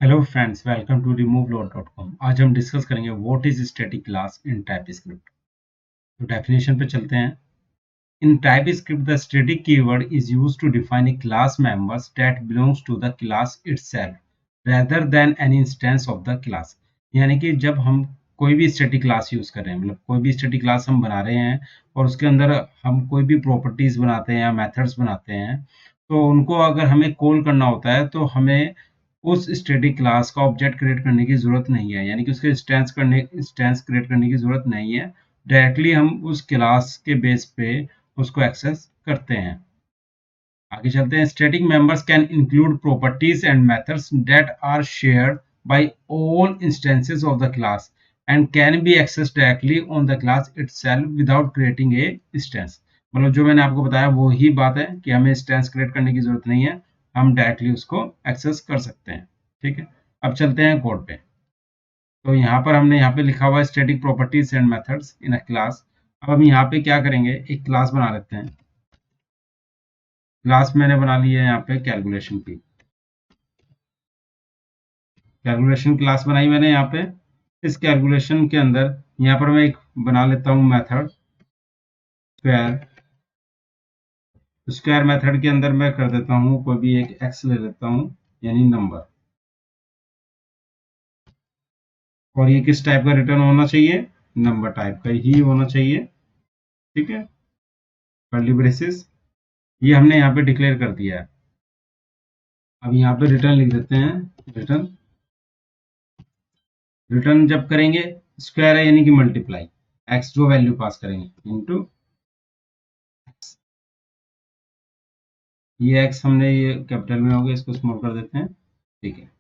Hello friends, welcome to removeload.com। आज हम discuss करेंगे what is static class in TypeScript. तो डेफिनेशन पे चलते हैं। In TypeScript the static keyword is used to define a class members that belongs to the class itself rather than an instance of the class। यानी कि जब हम कोई भी स्टैटिक क्लास यूज कर रहे हैं, मतलब कोई भी स्टैटिक क्लास हम बना रहे हैं और उसके अंदर हम कोई भी प्रॉपर्टीज बनाते हैं या मेथड्स बनाते हैं, तो उनको अगर हमें कॉल करना होता है तो हमें उस स्टैटिक क्लास का ऑब्जेक्ट क्रिएट करने की ज़रूरत नहीं है, यानी कि उसके इंस्टेंस क्रिएट करने की ज़रूरत नहीं है। डायरेक्टली हम उस क्लास के बेस पे उसको एक्सेस करते हैं। आगे चलते हैं। Static members can include properties and methods that are shared by all instances of the class and can be accessed directly on the class itself without creating a instance. मतलब जो मैंने आपको बताया वो ही बात है कि हमें इंस्टेंस क्रिएट करने की जरूरत नहीं है, हम डायरेक्टली उसको एक्सेस कर सकते हैं। ठीक है, अब चलते हैं कोड पे। तो यहाँ पर हमने यहाँ पे लिखा हुआ है static properties and methods in a class. अब हम यहाँ पे क्या करेंगे, एक क्लास बना लेते हैं। क्लास मैंने बना ली है यहाँ पे कैलकुलेशन की। कैलकुलेशन क्लास बनाई मैंने यहाँ पे। इस कैलकुलेशन के अंदर यहाँ पर मैं एक बना लेता हूँ मेथड स्क्वायर। स्क्वायर मेथड के अंदर मैं कर देता हूँ कोई भी एक एक्स ले लेता हूँ, यानी नंबर। और ये किस टाइप का रिटर्न होना चाहिए, नंबर टाइप का ही होना चाहिए। ठीक है, कर्ली ब्रेसेस ये हमने यहाँ पे डिक्लेयर कर दिया है। अब यहाँ पे रिटर्न लिख देते हैं। रिटर्न रिटर्न जब करेंगे, स्क्वायर है यानी कि मल्टीप्लाई, एक्स जो वैल्यू पास करेंगे इनटू एक्स। ये एक्स हमने ये कैपिटल में हो गया, इसको स्मॉल कर देते हैं। ठीक है,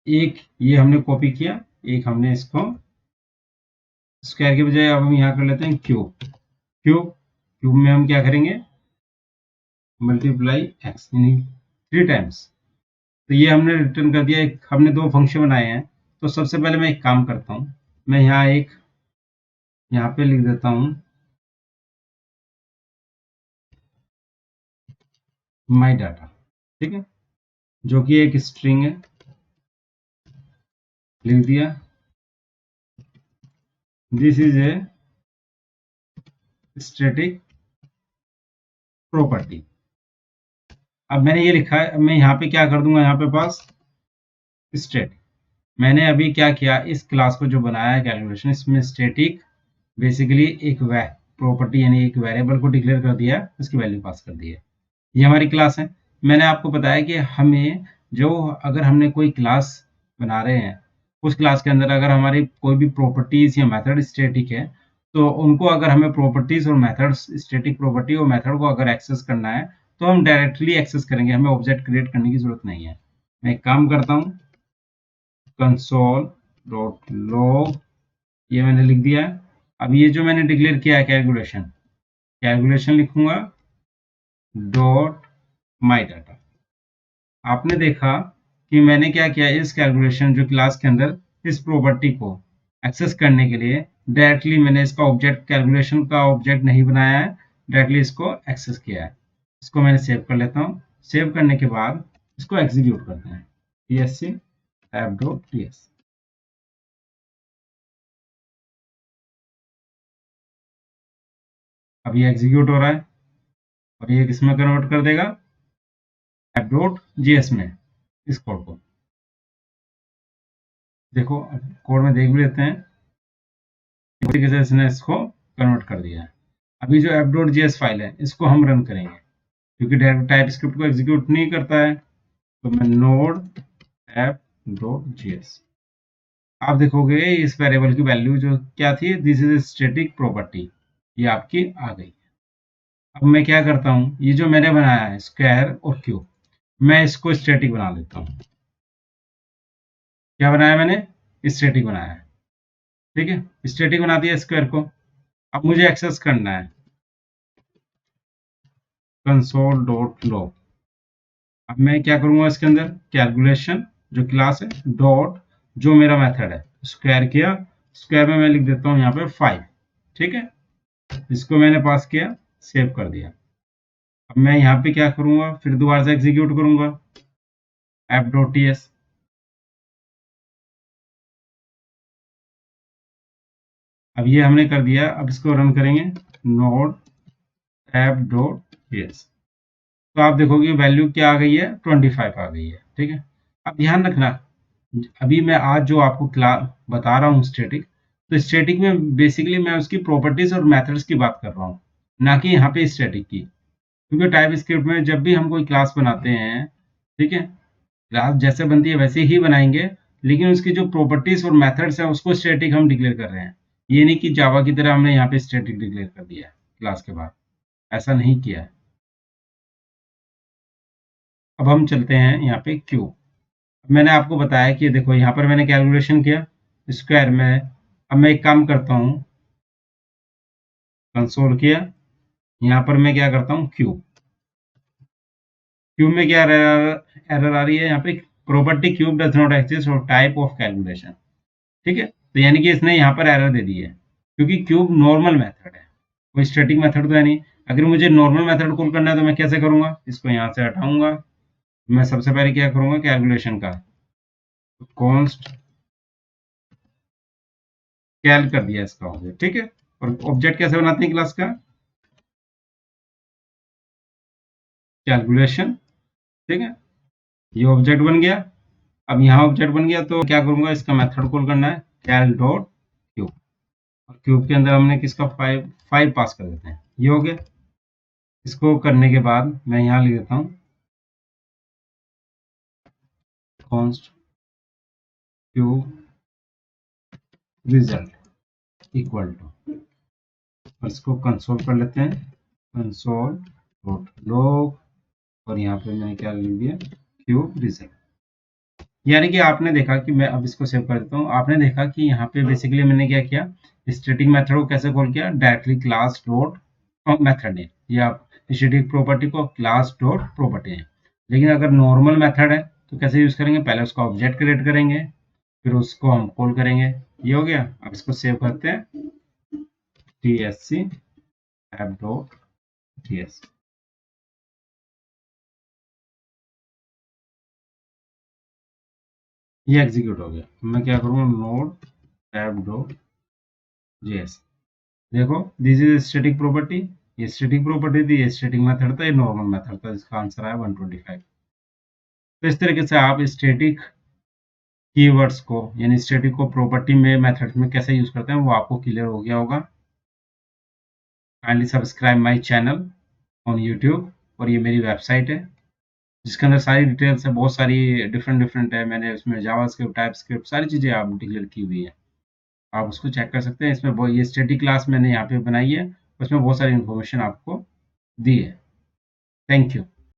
एक ये हमने कॉपी किया, एक हमने इसको स्क्वायर के बजाय अब हम यहाँ कर लेते हैं क्यूब। क्यूब में हम क्या करेंगे, मल्टीप्लाई एक्स यानी 3 टाइम्स। तो ये हमने रिटर्न कर दिया। एक हमने दो फंक्शन बनाए हैं। तो सबसे पहले मैं एक काम करता हूँ, मैं यहाँ पे लिख देता हूँ माई डाटा। ठीक है, जो कि एक स्ट्रिंग है, लिख दिया। This is a static property. अब मैंने ये लिखा है, अब मैं यहाँ पे क्या कर दूंगा, यहाँ पे पास स्टैटिक। मैंने अभी क्या किया, इस क्लास को जो बनाया है कैलकुलेशन, इसमें स्टैटिक बेसिकली एक प्रॉपर्टी यानी एक वेरिएबल को डिक्लेयर कर दिया, उसकी वैल्यू पास कर दी है। ये हमारी क्लास है। मैंने आपको बताया कि हमें जो अगर हमने कोई क्लास बना रहे हैं, उस क्लास के अंदर अगर हमारी कोई भी प्रॉपर्टीज या मेथड स्टैटिक है, तो उनको अगर हमें प्रॉपर्टीज और मेथड्स, स्टैटिक प्रॉपर्टी और मेथड को अगर एक्सेस करना है तो हम डायरेक्टली एक्सेस करेंगे, हमें ऑब्जेक्ट क्रिएट करने की जरूरत नहीं है। मैं एक काम करता हूँ, कंसोल डॉट लॉग, ये मैंने लिख दिया है। अब ये जो मैंने डिक्लेयर किया है कैलकुलेशन, कैलकुलेशन लिखूंगा डॉट माई डाटा। आपने देखा कि मैंने क्या किया, इस कैलकुलेशन जो क्लास के अंदर इस प्रॉपर्टी को एक्सेस करने के लिए डायरेक्टली मैंने इसका ऑब्जेक्ट, कैलकुलेशन का ऑब्जेक्ट नहीं बनाया है, डायरेक्टली इसको एक्सेस किया है। इसको मैंने सेव कर लेता हूँ। सेव करने के बाद इसको एग्जीक्यूट करते हैं, psc app.ts। अब ये एग्जीक्यूट हो रहा है और ये किसमें कन्वर्ट कर देगा, app.js में, इस कोड को। देखो कोड में देख भी लेते हैं, इस तरीके से इसने इसको कन्वर्ट कर दिया है। अभी जो app.js फाइल है इसको हम रन करेंगे, क्योंकि डायरेक्ट टाइप स्क्रिप्ट को एग्जीक्यूट नहीं करता है। तो मैं नोड app.js, आप देखोगे इस वेरिएबल की वैल्यू जो क्या थी, दिस इज स्टैटिक प्रॉपर्टी, ये आपकी आ गई। अब मैं क्या करता हूँ, ये जो मैंने बनाया है स्क्वायर और क्यूब, मैं इसको स्टैटिक बना लेता हूँ। क्या बनाया मैंने, स्टैटिक बनाया है। ठीक है, स्टैटिक बना दिया स्क्वायर को। अब मुझे एक्सेस करना है कंसोल डॉट लॉग। अब मैं क्या करूंगा, इसके अंदर कैलकुलेशन जो क्लास है डॉट जो मेरा मेथड है, स्क्वायर किया, स्क्वायर में मैं लिख देता हूँ यहाँ पे 5। ठीक है, इसको मैंने पास किया, सेव कर दिया। अब मैं यहाँ पे क्या करूंगा, फिर दोबारा से एग्जीक्यूट करूंगा। app.ts। अब ये हमने कर दिया, अब इसको रन करेंगे नोड app.ts। तो आप देखोगे वैल्यू क्या आ गई है, 25 आ गई है। ठीक है, अब ध्यान रखना, अभी मैं आज जो आपको क्लास बता रहा हूँ स्टैटिक, तो स्टैटिक में बेसिकली मैं उसकी प्रॉपर्टीज और मेथड्स की बात कर रहा हूँ, ना कि यहाँ पे स्टैटिक की। क्योंकि टाइप स्क्रिप्ट में जब भी हम कोई क्लास बनाते हैं, ठीक है, क्लास जैसे बनती है वैसे ही बनाएंगे, लेकिन उसकी जो प्रॉपर्टीज और मेथड्स हैं उसको स्टैटिक हम डिक्लेयर कर रहे हैं। ये नहीं कि जावा की तरह हमने यहाँ पे स्टैटिक डिक्लेयर कर दिया है क्लास के बाद, ऐसा नहीं किया है। अब हम चलते हैं यहाँ पे क्यूब। मैंने आपको बताया कि देखो यहाँ पर मैंने कैलकुलेशन किया स्क्वायर में। अब मैं एक काम करता हूँ, कंसोल किया, यहाँ पर मैं क्या करता हूँ क्यूब। क्यूब में क्या एरर आ रही है, यहाँ पे property cube does not exist और टाइप ऑफ कैलकुलेशन। ठीक है, तो यानी कि इसने यहाँ पर एरर दे दी है, क्योंकि क्यूब नॉर्मल मेथड है, कोई स्टैटिक मेथड तो है नहीं। अगर मुझे नॉर्मल मेथड कॉल करना है तो मैं कैसे करूंगा, इसको यहाँ से हटाऊंगा। मैं सबसे पहले क्या करूंगा, कैलकुलेशन का कॉन्स्ट कैल कर दिया इसका ऑब्जेक्ट। ठीक है, और ऑब्जेक्ट कैसे बनाते हैं क्लास का, कैलकुलेशन। ठीक है, ये ऑब्जेक्ट बन गया। अब यहाँ ऑब्जेक्ट बन गया तो क्या करूंगा, इसका मेथड कॉल करना है कैल डॉट क्यूब, और क्यूब के अंदर हमने किसका 5 पास कर देते हैं, ये हो गया। इसको करने के बाद मैं यहाँ लिख देता हूँ const cube result equal to, और इसको कंसोल कर लेते हैं, कंसोल डॉट लॉग, और यहाँ पे मैंने क्या लिख दिया, क्यूब रिजल्ट। यानी कि आपने देखा कि मैं अब इसको सेव कर देता हूँ, आपने देखा कि यहाँ पे बेसिकली मैंने क्या किया, स्टैटिक मेथड को कैसे कॉल किया, directly class dot method name, या स्टैटिक प्रॉपर्टी को क्लास डॉट प्रॉपर्टी नेम। लेकिन अगर नॉर्मल मेथड है तो कैसे यूज करेंगे, पहले उसका ऑब्जेक्ट क्रिएट करेंगे, फिर उसको हम कॉल करेंगे। ये हो गया। अब इसको सेव करते हैं, tsc app.ts। ये एग्जीक्यूट हो गया। मैं क्या करूँगा, नोड app.js। देखो दिस इज स्टैटिक प्रॉपर्टी, ये स्टैटिक प्रॉपर्टी थी, ये स्टैटिक मेथड था, ये नॉर्मल मेथड था, जिसका आंसर आया 125। तो इस तरीके से आप स्टैटिक कीवर्ड्स को, यानी स्टैटिक को प्रॉपर्टी में मेथड्स में कैसे यूज करते हैं वो आपको क्लियर हो गया होगा। Kindly subscribe my channel on YouTube, और ये मेरी वेबसाइट है जिसके अंदर सारी डिटेल्स है, बहुत सारी डिफरेंट डिफरेंट है। मैंने उसमें जावास्क्रिप्ट, टाइपस्क्रिप्ट सारी चीज़ें आप डिक्लेयर की हुई है, आप उसको चेक कर सकते हैं। इसमें ये स्टैटिक क्लास मैंने यहाँ पे बनाई है, उसमें बहुत सारी इन्फॉर्मेशन आपको दी है। Thank you.